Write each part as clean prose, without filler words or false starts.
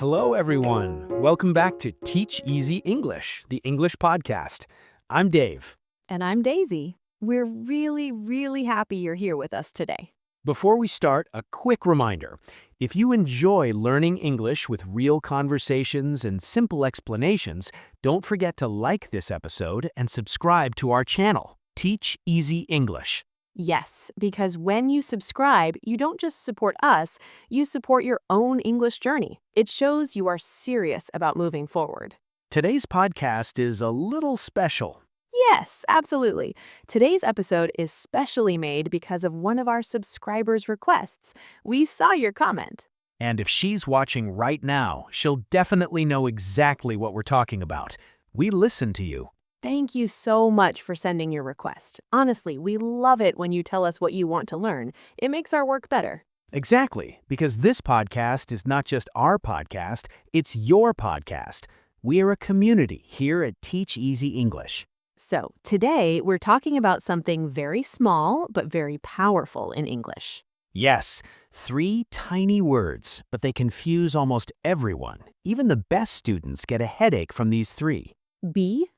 Hello, everyone. Welcome back to Teach Easy English, the English podcast. I'm Dave. And I'm Daisy. We're really happy you're here with us today. Before we start, a quick reminder. If you enjoy learning English with real conversations and simple explanations, don't forget to like this episode and subscribe to our channel, Teach Easy English. Yes, because when you subscribe, you don't just support us, you support your own English journey. It shows you are serious about moving forward. Today's podcast is a little special. Yes, absolutely. Today's episode is specially made because of one of our subscribers' requests. We saw your comment. And if she's watching right now, she'll definitely know exactly what we're talking about. We listen to you. Thank you so much for sending your request. Honestly, we love it when you tell us what you want to learn. It makes our work better. Exactly, because this podcast is not just our podcast, it's your podcast. We are a community here at Teach Easy English. So, today we're talking about something very small but very powerful in English. Yes, 3 tiny words, but they confuse almost everyone. Even the best students get a headache from these 3. Be,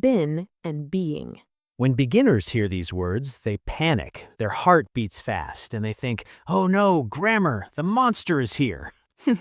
been, and being. When beginners hear these words, they panic. Their heart beats fast, and they think, oh no, grammar, the monster is here.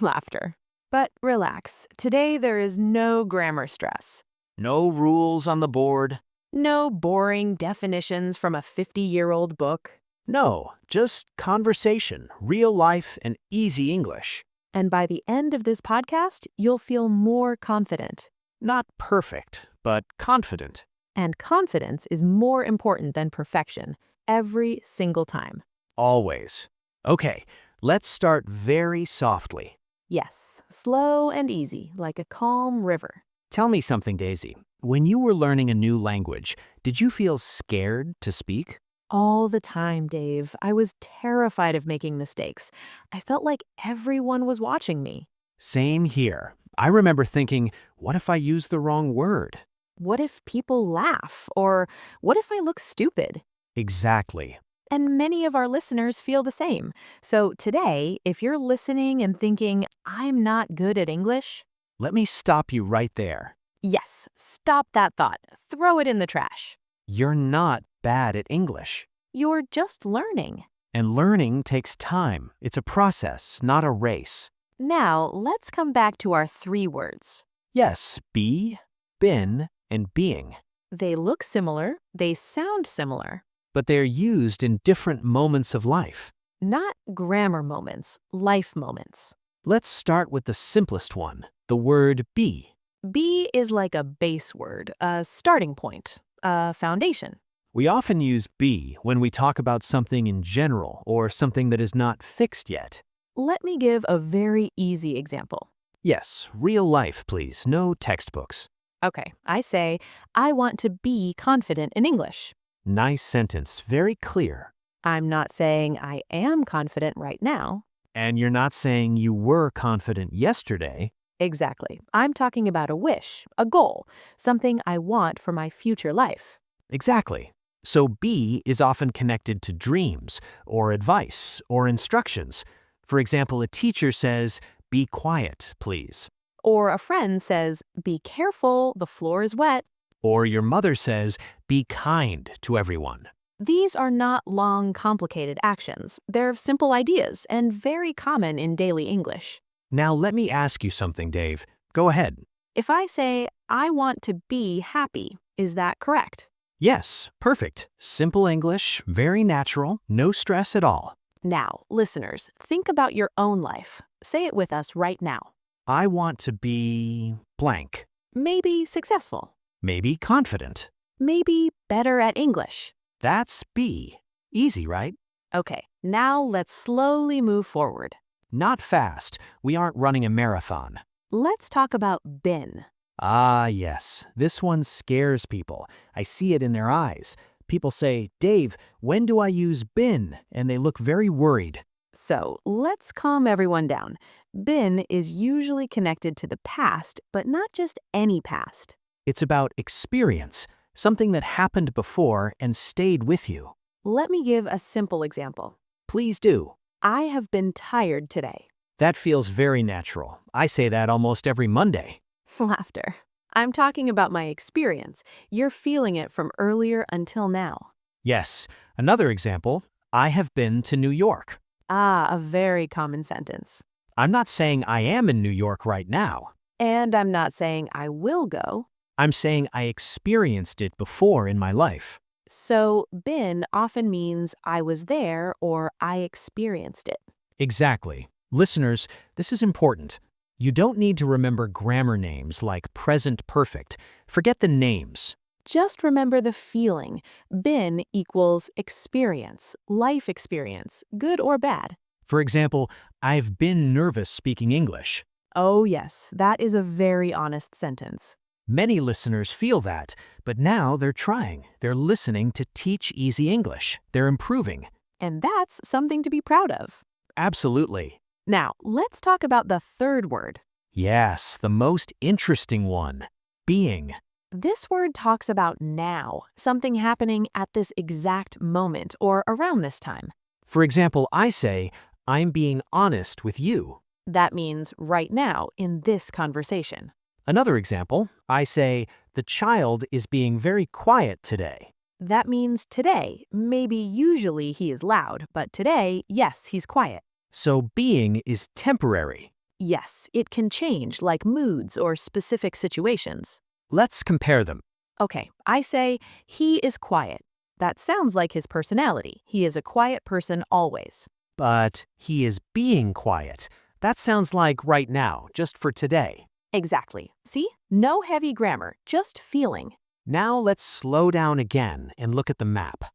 Laughter. But relax. Today there is no grammar stress. No rules on the board. No boring definitions from a 50-year-old book. No, just conversation, real life, and easy English. And by the end of this podcast, you'll feel more confident. Not perfect, but confident. And confidence is more important than perfection, every single time. Always. Okay, let's start very softly. Yes, slow and easy, like a calm river. Tell me something, Daisy. When you were learning a new language, did you feel scared to speak? All the time, Dave. I was terrified of making mistakes. I felt like everyone was watching me. Same here. I remember thinking, what if I use the wrong word? What if people laugh? Or what if I look stupid? Exactly. And many of our listeners feel the same. So today, if you're listening and thinking, I'm not good at English, Let me stop you right there. yes, stop that thought. Throw it in the trash. You're not bad at English. You're just learning. And learning takes time. It's a process, not a race. Now, let's come back to our 3 words. Yes, be, been, and being. They look similar, they sound similar. But they're used in different moments of life. Not grammar moments, life moments. Let's start with the simplest one, the word be. Be is like a base word, a starting point, a foundation. We often use be when we talk about something in general or something that is not fixed yet. Let me give a very easy example. Yes, real life, please, no textbooks. Okay, I say, I want to be confident in English. Nice sentence, very clear. I'm not saying I am confident right now. And you're not saying you were confident yesterday. Exactly. I'm talking about a wish, a goal, something I want for my future life. Exactly. So be is often connected to dreams, or advice, or instructions. For example, a teacher says, be quiet, please. Or a friend says, be careful, the floor is wet. Or your mother says, be kind to everyone. These are not long, complicated actions. They're simple ideas and very common in daily English. Now let me ask you something, Dave. Go ahead. If I say, I want to be happy, is that correct? Yes, perfect. Simple English, very natural, no stress at all. Now, listeners, think about your own life. Say it with us right now. I want to be blank. Maybe successful. Maybe confident. Maybe better at English. That's be. Easy, right? Okay, now let's slowly move forward. Not fast. We aren't running a marathon. Let's talk about been. Ah, yes. This one scares people. I see it in their eyes. People say, Dave, when do I use been? And they look very worried. So let's calm everyone down. Been is usually connected to the past, but not just any past. It's about experience, something that happened before and stayed with you. Let me give a simple example. Please do. I have been tired today. That feels very natural. I say that almost every Monday. Laughter. I'm talking about my experience. You're feeling it from earlier until now. Yes. Another example, I have been to New York. Ah, a very common sentence. I'm not saying I am in New York right now. And I'm not saying I will go. I'm saying I experienced it before in my life. So, been often means I was there or I experienced it. Exactly. Listeners, this is important. You don't need to remember grammar names like present perfect. Forget the names. Just remember the feeling. Been equals experience, life experience, good or bad. For example, I've been nervous speaking English. Oh, yes, that is a very honest sentence. Many listeners feel that, but now they're trying. They're listening to teach easy English. They're improving. And that's something to be proud of. Absolutely. Now, let's talk about the third word. Yes, the most interesting one. Being. This word talks about now, something happening at this exact moment or around this time. For example, I say, I'm being honest with you. That means right now in this conversation. Another example, I say, the child is being very quiet today. That means today. Maybe usually he is loud, but today, yes, he's quiet. So being is temporary. Yes, it can change like moods or specific situations. Let's compare them. Okay, I say, he is quiet. That sounds like his personality. He is a quiet person always. But he is being quiet. That sounds like right now, just for today. Exactly. See? No heavy grammar, just feeling. Now let's slow down again and look at the map.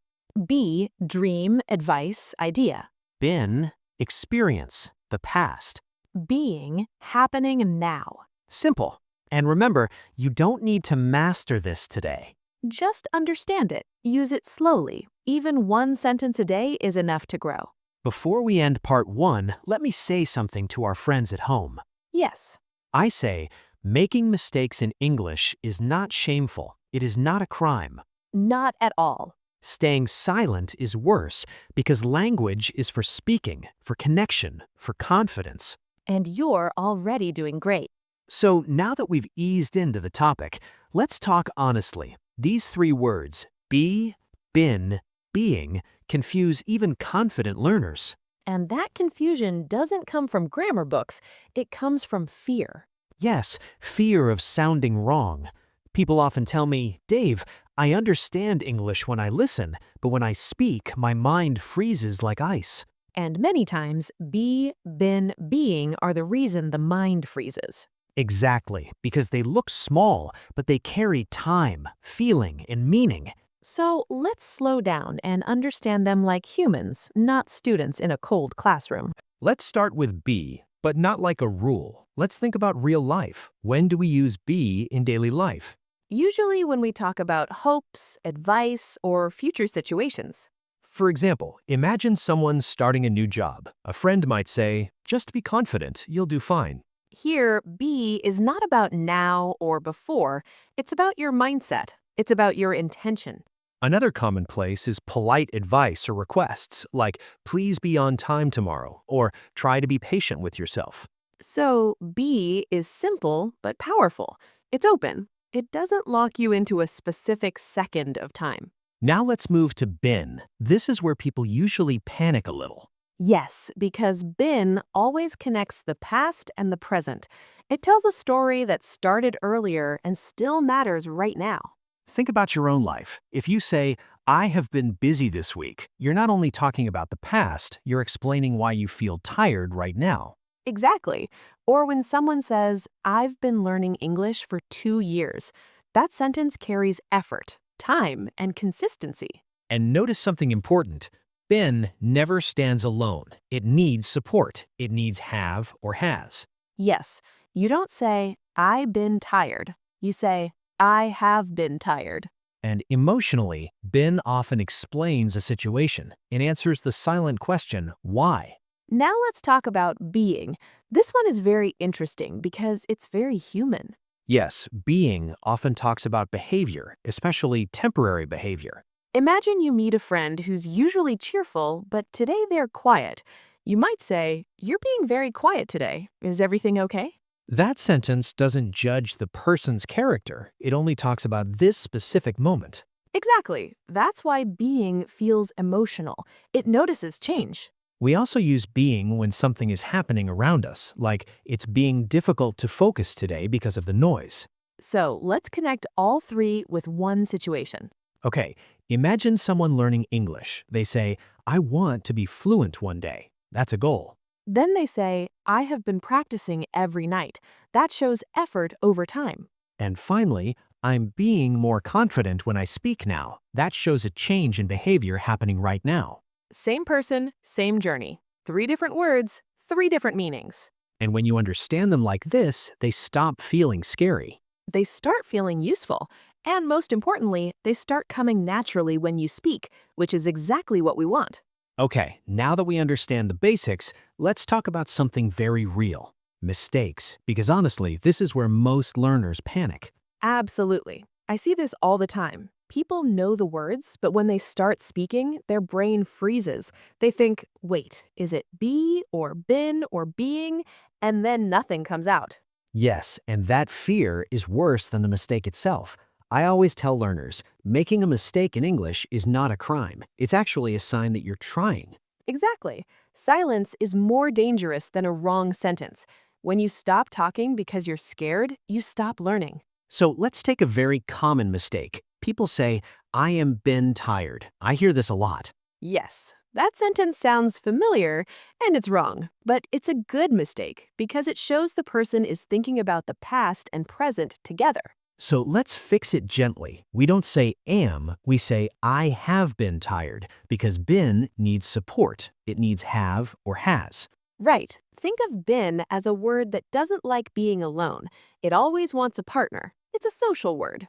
Be, dream, advice, idea. Been, experience, the past. Being, happening now. Simple. And remember, you don't need to master this today. Just understand it. Use it slowly. Even one sentence a day is enough to grow. Before we end part 1, let me say something to our friends at home. Yes. I say, making mistakes in English is not shameful. It is not a crime. Not at all. Staying silent is worse because language is for speaking, for connection, for confidence. And you're already doing great. So now that we've eased into the topic, let's talk honestly. These 3 words, be, been, being, confuse even confident learners. And that confusion doesn't come from grammar books. It comes from fear. Yes, fear of sounding wrong. People often tell me, Dave, I understand English when I listen, but when I speak, my mind freezes like ice. And many times, be, been, being are the reason the mind freezes. Exactly, because they look small, but they carry time, feeling, and meaning. So let's slow down and understand them like humans, not students in a cold classroom. Let's start with be, but not like a rule. Let's think about real life. When do we use be in daily life? Usually when we talk about hopes, advice, or future situations. For example, imagine someone starting a new job. A friend might say, just be confident, you'll do fine. Here, be is not about now or before. It's about your mindset. It's about your intention. Another commonplace is polite advice or requests, like please be on time tomorrow, or try to be patient with yourself. So, be is simple but powerful. It's open. It doesn't lock you into a specific second of time. Now let's move to been. This is where people usually panic a little. Yes, because been always connects the past and the present. It tells a story that started earlier and still matters right now. Think about your own life. If you say, I have been busy this week, you're not only talking about the past, you're explaining why you feel tired right now. Exactly. Or when someone says, I've been learning English for 2 years, that sentence carries effort, time, and consistency. And notice something important. Been never stands alone. It needs support. It needs have or has. Yes, you don't say, I've been tired. You say, I have been tired. And emotionally, been often explains a situation. It answers the silent question, why? Now let's talk about being. This one is very interesting because it's very human. Yes, being often talks about behavior, especially temporary behavior. Imagine you meet a friend who's usually cheerful, but today they're quiet. You might say, "You're being very quiet today. Is everything okay?" That sentence doesn't judge the person's character. It only talks about this specific moment. Exactly. That's why being feels emotional. It notices change. We also use being when something is happening around us, like it's being difficult to focus today because of the noise. So let's connect all three with one situation. Okay, imagine someone learning English. They say, I want to be fluent one day. That's a goal. Then they say, "I have been practicing every night." That shows effort over time. And finally, I'm being more confident when I speak now. That shows a change in behavior happening right now. Same person, same journey. Three different words, three different meanings. And when you understand them like this, they stop feeling scary. They start feeling useful. And most importantly, they start coming naturally when you speak, which is exactly what we want. Okay, now that we understand the basics, let's talk about something very real. Mistakes, because honestly, this is where most learners panic. Absolutely. I see this all the time. People know the words, but when they start speaking, their brain freezes. They think, wait, is it be or been or being? And then nothing comes out. Yes, and that fear is worse than the mistake itself. I always tell learners, making a mistake in English is not a crime. It's actually a sign that you're trying. Exactly. Silence is more dangerous than a wrong sentence. When you stop talking because you're scared, you stop learning. So let's take a very common mistake. People say, I am been tired. I hear this a lot. Yes, that sentence sounds familiar, and it's wrong. But it's a good mistake because it shows the person is thinking about the past and present together. So let's fix it gently. We don't say am, we say I have been tired because been needs support. It needs have or has. Right. Think of been as a word that doesn't like being alone. It always wants a partner. It's a social word.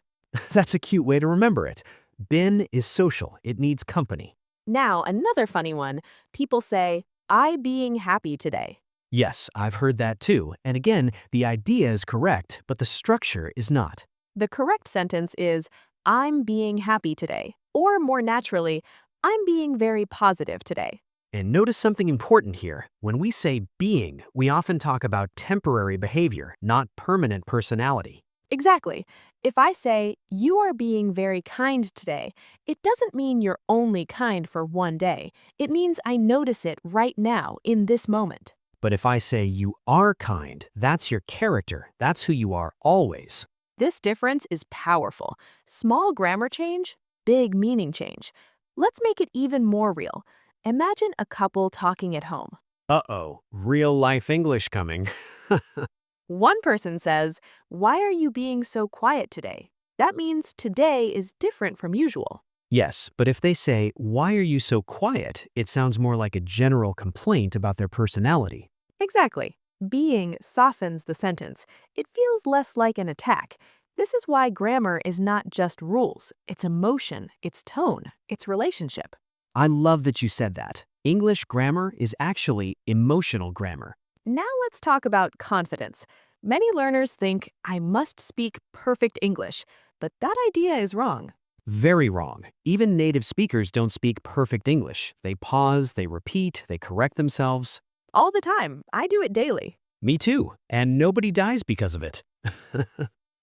That's a cute way to remember it. Been is social. It needs company. Now, another funny one. People say, "I being happy today." Yes, I've heard that too. And again, the idea is correct, but the structure is not. The correct sentence is, "I'm being happy today." Or more naturally, "I'm being very positive today." And notice something important here. When we say being, we often talk about temporary behavior, not permanent personality. Exactly. If I say, "You are being very kind today," it doesn't mean you're only kind for one day. It means I notice it right now, in this moment. But if I say you are kind, that's your character. That's who you are always. This difference is powerful. Small grammar change, big meaning change. Let's make it even more real. Imagine a couple talking at home. Uh-oh, real life English coming. One person says, "Why are you being so quiet today?" That means today is different from usual. Yes, but if they say, why are you so quiet? It sounds more like a general complaint about their personality. Exactly. Being softens the sentence. It feels less like an attack. This is why grammar is not just rules. It's emotion, it's tone, it's relationship. I love that you said that. English grammar is actually emotional grammar. Now let's talk about confidence. Many learners think, "I must speak perfect English," but that idea is wrong. Very wrong. Even native speakers don't speak perfect English. They pause, they repeat, they correct themselves. All the time. I do it daily. Me too. And nobody dies because of it.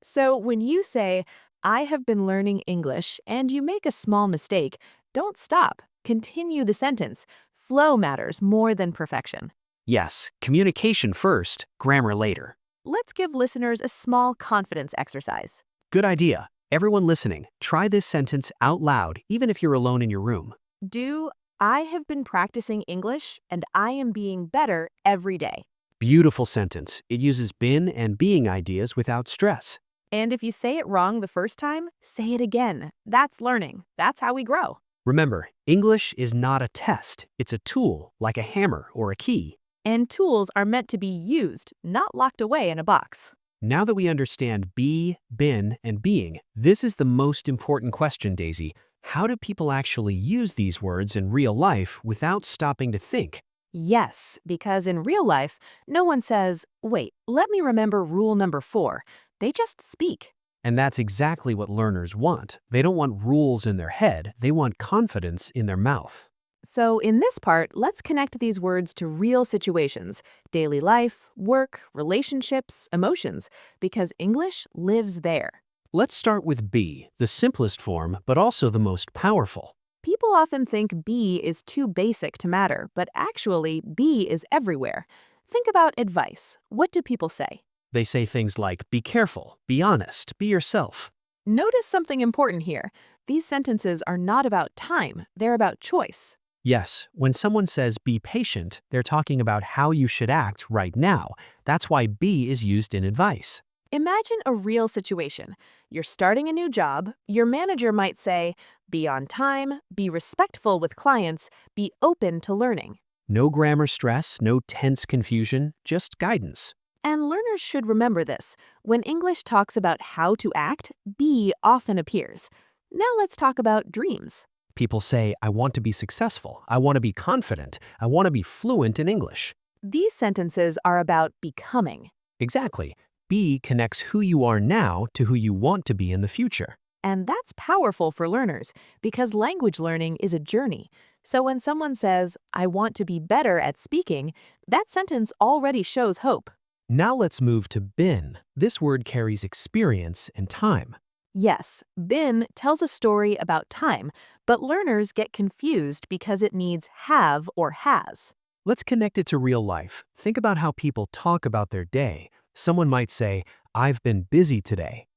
So when you say, "I have been learning English," and you make a small mistake, don't stop. Continue the sentence. Flow matters more than perfection. Yes, communication first, grammar later. Let's give listeners a small confidence exercise. Good idea. Everyone listening, try this sentence out loud, even if you're alone in your room. Do, "I have been practicing English and I am being better every day." Beautiful sentence. It uses been and being ideas without stress. And if you say it wrong the first time, say it again. That's learning. That's how we grow. Remember, English is not a test. It's a tool, like a hammer or a key. And tools are meant to be used, not locked away in a box. Now that we understand be, been, and being, this is the most important question, Daisy. How do people actually use these words in real life without stopping to think? Yes, because in real life, no one says, "Wait, let me remember rule number 4. They just speak. And that's exactly what learners want. They don't want rules in their head, they want confidence in their mouth. So, in this part, let's connect these words to real situations daily life, work, relationships, emotions, because English lives there. Let's start with be, the simplest form, but also the most powerful. People often think be is too basic to matter, but actually, be is everywhere. Think about advice. What do people say? They say things like, be careful, be honest, be yourself. Notice something important here. These sentences are not about time, they're about choice. Yes, when someone says be patient, they're talking about how you should act right now. That's why be is used in advice. Imagine a real situation. You're starting a new job. Your manager might say, be on time, be respectful with clients, be open to learning. No grammar stress, no tense confusion, just guidance. And learners should remember this. When English talks about how to act, be often appears. Now let's talk about dreams. People say, I want to be successful, I want to be confident, I want to be fluent in English. These sentences are about becoming. Exactly. Be connects who you are now to who you want to be in the future. And that's powerful for learners because language learning is a journey. So when someone says, I want to be better at speaking, that sentence already shows hope. Now let's move to been. This word carries experience and time. Yes, been tells a story about time, but learners get confused because it needs have or has. Let's connect it to real life. Think about how people talk about their day. Someone might say, I've been busy today.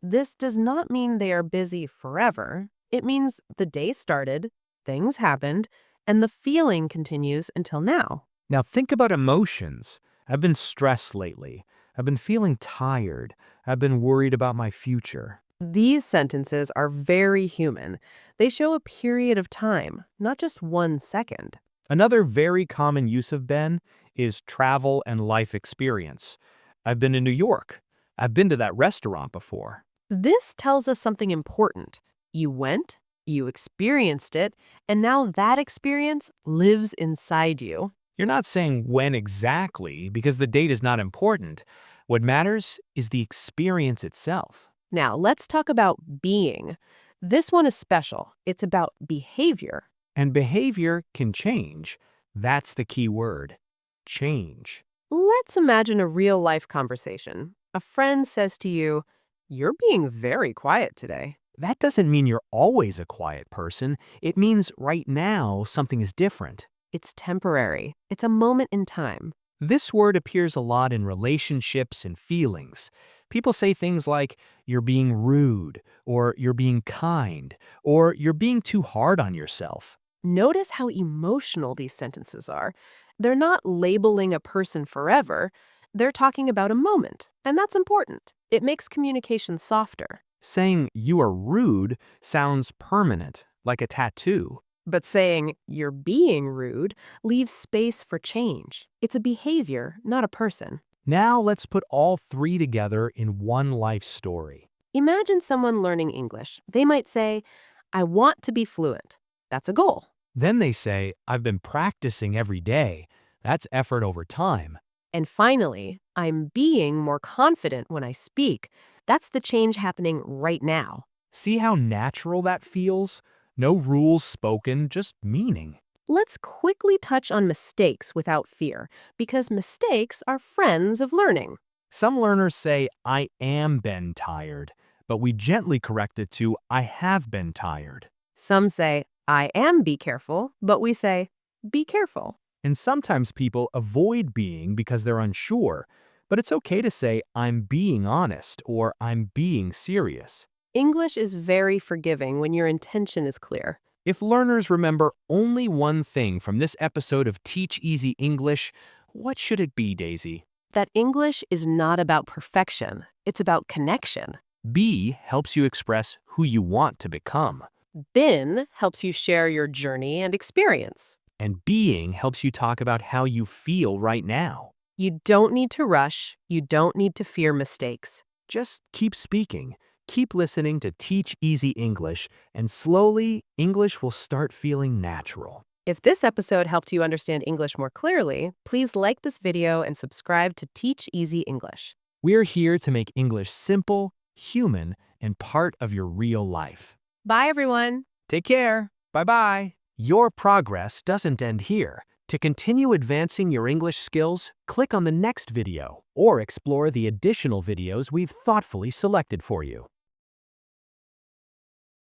This does not mean they are busy forever. It means the day started, things happened, and the feeling continues until now. Now think about emotions. I've been stressed lately. I've been feeling tired. I've been worried about my future. These sentences are very human. They show a period of time, not just 1 second. Another very common use of been is travel and life experience. I've been to New York. I've been to that restaurant before. This tells us something important. You went, you experienced it, and now that experience lives inside you. You're not saying when exactly because the date is not important. What matters is the experience itself. Now, let's talk about being. This one is special. It's about behavior. And behavior can change. That's the key word. Change. Let's imagine a real-life conversation. A friend says to you, "You're being very quiet today." That doesn't mean you're always a quiet person. It means right now something is different. It's temporary. It's a moment in time. This word appears a lot in relationships and feelings. People say things like, you're being rude, or you're being kind, or you're being too hard on yourself. Notice how emotional these sentences are. They're not labeling a person forever. They're talking about a moment, and that's important. It makes communication softer. Saying you are rude sounds permanent, like a tattoo. But saying you're being rude leaves space for change. It's a behavior, not a person. Now let's put all three together in one life story. Imagine someone learning English. They might say, I want to be fluent. That's a goal. Then they say, I've been practicing every day. That's effort over time. And finally, I'm being more confident when I speak. That's the change happening right now. See how natural that feels? No rules spoken, just meaning. Let's quickly touch on mistakes without fear, because mistakes are friends of learning. Some learners say, I am been tired, but we gently correct it to, I have been tired. Some say, I am be careful, but we say, be careful. And sometimes people avoid being because they're unsure, but it's okay to say, I'm being honest or I'm being serious. English is very forgiving when your intention is clear. If learners remember only one thing from this episode of Teach Easy English, what should it be, Daisy? That English is not about perfection. It's about connection. Be helps you express who you want to become. Been helps you share your journey and experience. And being helps you talk about how you feel right now. You don't need to rush. You don't need to fear mistakes. Just keep speaking. Keep listening to Teach Easy English, and slowly, English will start feeling natural. If this episode helped you understand English more clearly, please like this video and subscribe to Teach Easy English. We're here to make English simple, human, and part of your real life. Bye, everyone. Take care. Bye-bye. Your progress doesn't end here. To continue advancing your English skills, click on the next video or explore the additional videos we've thoughtfully selected for you.